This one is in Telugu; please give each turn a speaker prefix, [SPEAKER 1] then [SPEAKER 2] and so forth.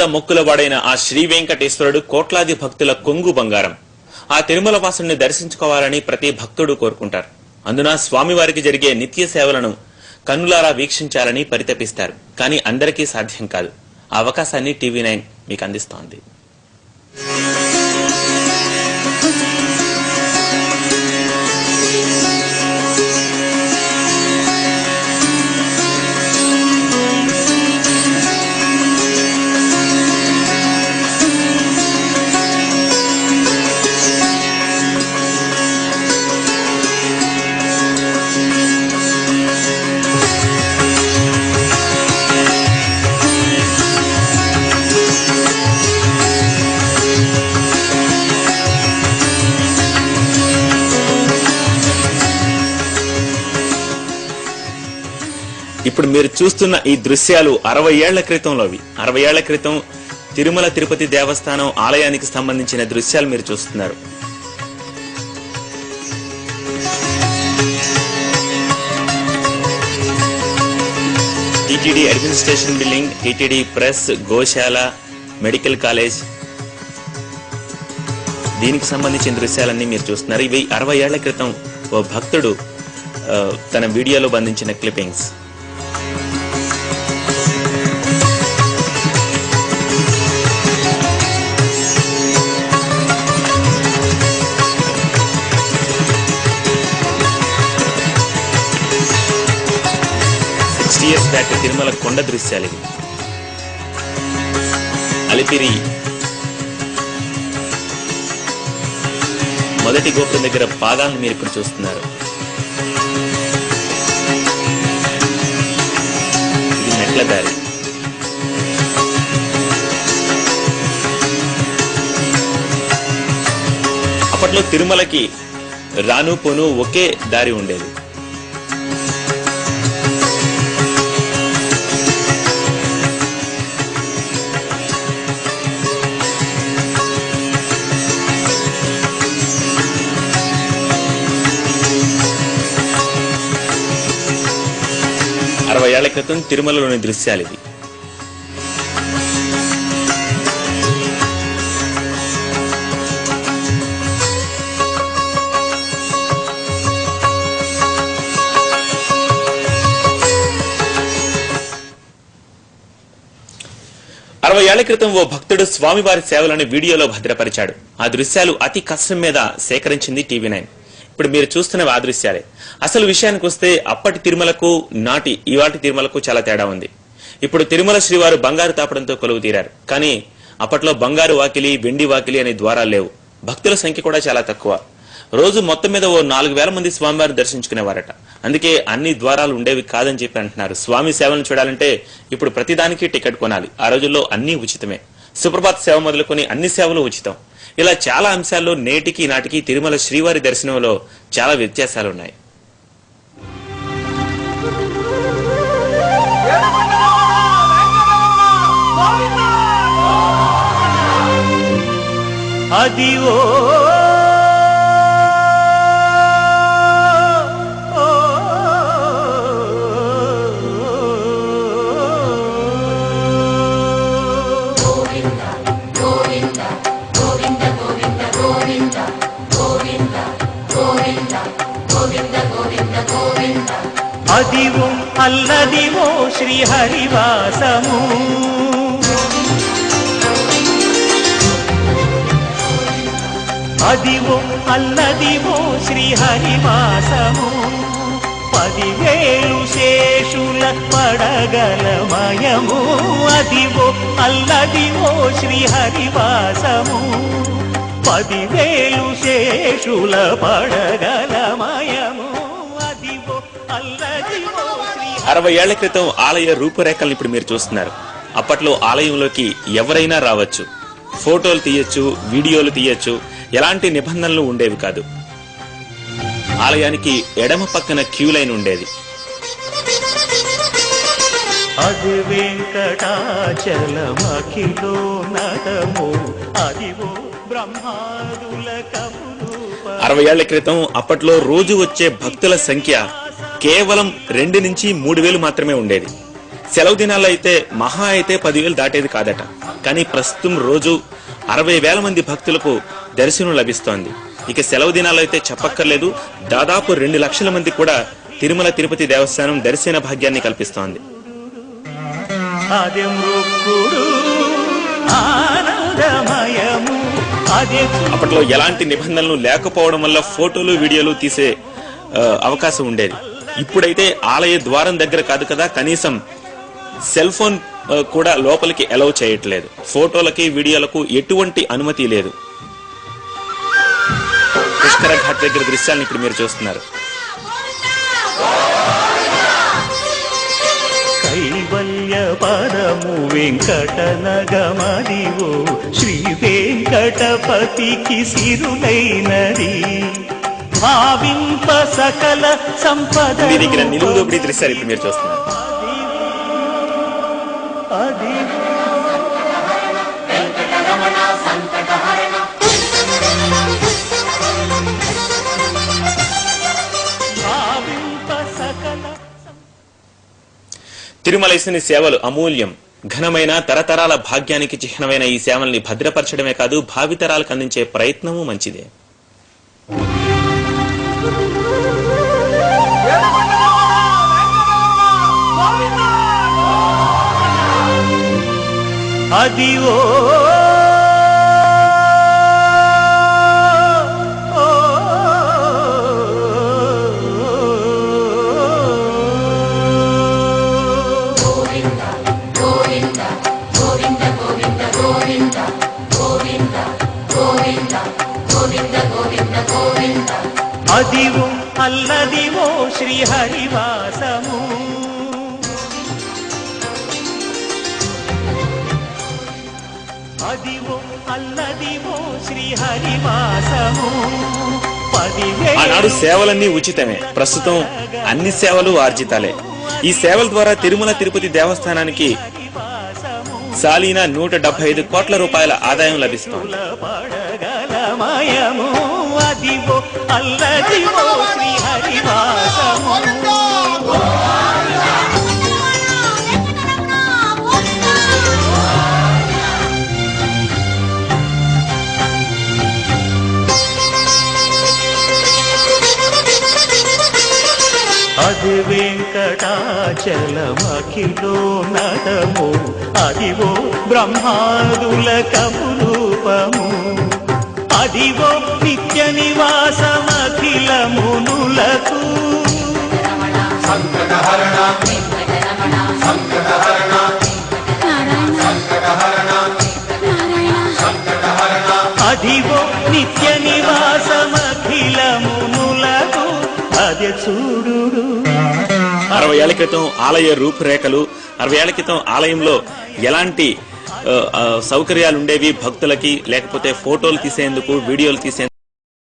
[SPEAKER 1] జన్మంతా మొక్కుల వాడైన ఆ శ్రీ వెంకటేశ్వరుడు కోట్లాది భక్తుల కొంగు బంగారం. ఆ తిరుమల వాసుని దర్శించుకోవాలని ప్రతి భక్తుడు కోరుకుంటారు. అందున స్వామివారికి జరిగే నిత్య సేవలను కన్నులారా వీక్షించాలని పరితపిస్తారు. కానీ అందరికీ సాధ్యం కాదు. ఆ అవకాశాన్ని TV9 మీకు అందిస్తోంది. ఇప్పుడు మీరు చూస్తున్న ఈ దృశ్యాలు 60 ఏళ్ల క్రితంలోవి. 60 ఏళ్ల క్రితం తిరుమల తిరుపతి దేవస్థానం ఆలయానికి సంబంధించిన దృశ్యాలు మీరు చూస్తున్నారు. TTD administration building, TTD press, గోశాల, మెడికల్ కాలేజ్, దీనికి సంబంధించిన దృశ్యాలన్నీ మీరు చూస్తున్నారు. ఇవి 60 ఏళ్ల క్రితం ఓ భక్తుడు తన వీడియోలో బంధించిన క్లిప్పింగ్స్. బ్యాక్ తిరుమల కొండ దృశ్యాలు ఇవి. అలిపిరి మొదటి గోపురం దగ్గర పాదాలను మీరు ఇప్పుడు చూస్తున్నారు. ఇది మెట్ల దారి. అప్పట్లో తిరుమలకి రాను పోను ఒకే దారి ఉండేది. ఏళ్ల క్రితం తిరుమలలోని దృశ్యాలు ఇవి. 60 ఏళ్ల క్రితం ఓ భక్తుడు స్వామివారి సేవలను వీడియోలో భద్రపరిచాడు. ఆ దృశ్యాలు అతి కష్టం మీద సేకరించింది TV9. ఇప్పుడు మీరు చూస్తున్నవి ఆ దృశ్యాలే. అసలు విషయానికి వస్తే అప్పటి తిరుమలకు ఇవాటి తిరుమలకు చాలా తేడా ఉంది. ఇప్పుడు తిరుమల శ్రీవారు బంగారు తాపడంతో కొలువు తీరారు. కానీ అప్పట్లో బంగారు వాకిలి, వెండి వాకిలి అనే ద్వారాలు లేవు. భక్తుల సంఖ్య కూడా చాలా తక్కువ. రోజు మొత్తం మీద ఓ 4000 మంది స్వామివారిని దర్శించుకునేవారట. అందుకే అన్ని ద్వారాలు ఉండేవి కాదని చెప్పి అంటున్నారు. స్వామి సేవలను చూడాలంటే ఇప్పుడు ప్రతిదానికి టికెట్ కొనాలి. ఆ రోజుల్లో అన్ని ఉచితమే. సుప్రభాత సేవ మొదలుకొని అన్ని సేవలు ఉచితం. ఇలా చాలా అంశాల్లో నేటికి నాటికి తిరుమల శ్రీవారి దర్శనంలో చాలా వ్యత్యాసాలున్నాయి.
[SPEAKER 2] అదివో అదివో అల్లదివో శ్రీహరివాసము అదివో అల్లదివో శ్రీహరివాసము 10,000 శేషుల పడగలమయము అదివో అల్లదివో శ్రీహరివాసము 10,000 శేషుల పడగలమయము అదివో అల్లదివో
[SPEAKER 1] 60 ఏళ్ల క్రితం ఆలయ రూపురేఖలను ఇప్పుడు మీరు చూస్తున్నారు. అప్పట్లో ఆలయంలోకి ఎవరైనా రావచ్చు, ఫోటోలు తీయొచ్చు, వీడియోలు తీయొచ్చు, ఎలాంటి నిబంధనలు ఉండేవి కాదు. ఆలయానికి ఎడమ పక్కన క్యూ లైన్ ఉండేది.
[SPEAKER 2] అది వెంకటాచలమఖిలో నటము అదివో బ్రహ్మాదుల కములు
[SPEAKER 1] 60 ఏళ్ల క్రితం అప్పట్లో రోజు వచ్చే భక్తుల సంఖ్య కేవలం 2 నుంచి 3,000 మాత్రమే ఉండేది. సెలవు దినాల్లో అయితే మహా అయితే 10,000 దాటేది కాదట. కానీ ప్రస్తుతం రోజు 60,000 మంది భక్తులకు దర్శనం లభిస్తోంది. ఇక సెలవు దినాల్లో అయితే చెప్పక్కర్లేదు, దాదాపు 2 లక్షల మంది కూడా తిరుమల తిరుపతి దేవస్థానం దర్శన భాగ్యాన్ని కల్పిస్తోంది. అప్పట్లో ఎలాంటి నిబంధనలు లేకపోవడం వల్ల ఫోటోలు వీడియోలు తీసే అవకాశం ఉండేది. ఇప్పుడైతే ఆలయ ద్వారం దగ్గర కాదు కదా, కనీసం సెల్ ఫోన్ కూడా లోపలికి అలౌ చేయట్లేదు. ఫోటోలకి వీడియోలకు ఎటువంటి అనుమతి లేదు. పుష్కర ఘాట్ దగ్గర దృశ్యాలను ఇప్పుడు మీరు చూస్తున్నారు.
[SPEAKER 2] కైవల్య పరము వెంకటనగమదివో శ్రీ వెంకటపతికి సిరులైనది భావింప సకల సంపద.
[SPEAKER 1] మీ దగ్గర నిలువు దోపిడీ దృశ్యాలు ఇప్పుడు మీరు చూస్తున్నారు. తిరుమలేశుని సేవలు అమూల్యం. ఘనమైన తరతరాల భాగ్యానికి చిహ్నమైన ఈ సేవల్ని భద్రపరచడమే కాదు, భావితరాలకు అందించే ప్రయత్నము మంచిదే.
[SPEAKER 2] అదివో అదివో అల్లదివో శ్రీహరివాసము అదివో అల్లదివో శ్రీహరివాసము.
[SPEAKER 1] ఆనాడు సేవలన్నీ ఉచితమే, ప్రస్తుతం అన్ని సేవలు ఆర్జితాలే. ఈ సేవల ద్వారా తిరుమల తిరుపతి దేవస్థానానికి సాలీనా 175 కోట్ల రూపాయల ఆదాయం లభిస్తోంది.
[SPEAKER 2] అదివో అల్లదివో శ్రీహరివాసము. అది వెంకటాచలమఖిలో నటము అదివో బ్రహ్మాదుల కపురూపము అదివో నిత్య నివాసమఖిల మునులకు అదివో నిత్య నివాసమఖిల మునులకు. అదే చూడు
[SPEAKER 1] 60 ఏళ్ల క్రితం ఆలయ రూపురేఖలు, 60 ఏళ్ల క్రితం ఆలయంలో ఎలాంటి సౌకర్యాలు ఉండేవి భక్తులకి, లేకపోతే ఫోటోలు తీసేందుకు, వీడియోలు తీసేందుకు